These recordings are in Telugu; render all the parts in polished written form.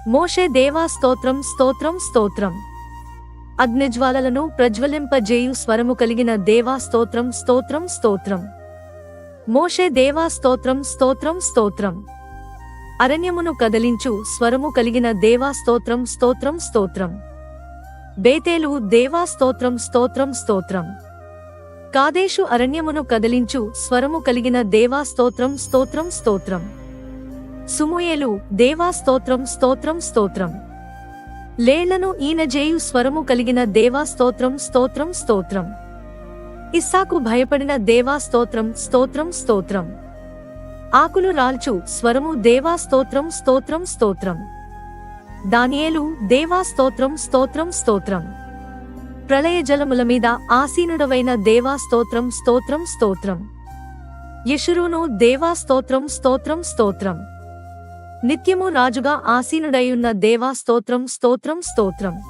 మోషే దేవా స్తోత్రం స్తోత్రం స్తోత్రం. అగ్నిజ్వాలలను ప్రజ్వలింపజేయు స్వరము కలిగిన దేవా స్తోత్రం స్తోత్రం స్తోత్రం. మోషే దేవా స్తోత్రం స్తోత్రం స్తోత్రం. అరణ్యమును కదలించు స్వరము కలిగిన దేవా స్తోత్రం స్తోత్రం స్తోత్రం. బేతేలు దేవా స్తోత్రం స్తోత్రం స్తోత్రం. కాదేషు అరణ్యమును కదలించు స్వరము కలిగిన దేవా స్తోత్రం స్తోత్రం స్తోత్రం. సుమూయేలు దేవా స్తోత్రం స్తోత్రం స్తోత్రం. లేళ్లను ఈనజేయు స్వరము కలిగిన దేవా స్తోత్రం స్తోత్రం స్తోత్రం. ఇస్సాకు భయపడిన దేవా స్తోత్రం స్తోత్రం స్తోత్రం. ఆకులు రాల్చు స్వరము దేవా స్తోత్రం స్తోత్రం స్తోత్రం. దానియేలు దేవా స్తోత్రం స్తోత్రం స్తోత్రం. ప్రళయ జలముల మీద ఆసీనుడవైన దేవా స్తోత్రం స్తోత్రం స్తోత్రం. యెషురూను దేవా స్తోత్రం స్తోత్రం స్తోత్రం. నిత్యము రాజుగా ఆసీనుడైయున్న దేవా స్తోత్రం స్తోత్రం స్తోత్రం.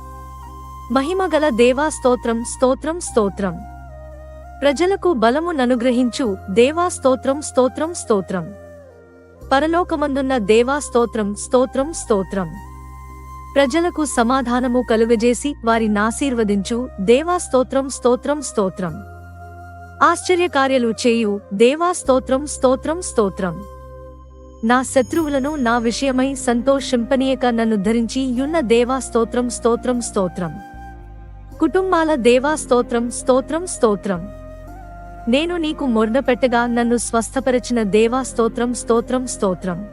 మహిమగల దేవా స్తోత్రం స్తోత్రం స్తోత్రం. ప్రజలకు బలము ననుగ్రహించు దేవా స్తోత్రం స్తోత్రం స్తోత్రం. పరలోకమందున్న దేవా స్తోత్రం స్తోత్రం స్తోత్రం. ప్రజలకు సమాధానము కలుగజేసి వారి నాశీర్వదించు దేవా స్తోత్రం స్తోత్రం స్తోత్రం. ఆశ్చర్యకార్యాలు చేయు దేవా స్తోత్రం స్తోత్రం స్తోత్రం. నా శత్రువులను నా విషయమై సంతోషింపనీయక నన్ను ధరించి యున్న దేవా స్తోత్రం స్తోత్రం స్తోత్రం. కుటుంబాల దేవా స్తోత్రం స్తోత్రం స్తోత్రం. నేను నీకు మొర్రపెట్టగా నన్ను స్వస్థపరచిన దేవా స్తోత్రం స్తోత్రం స్తోత్రం.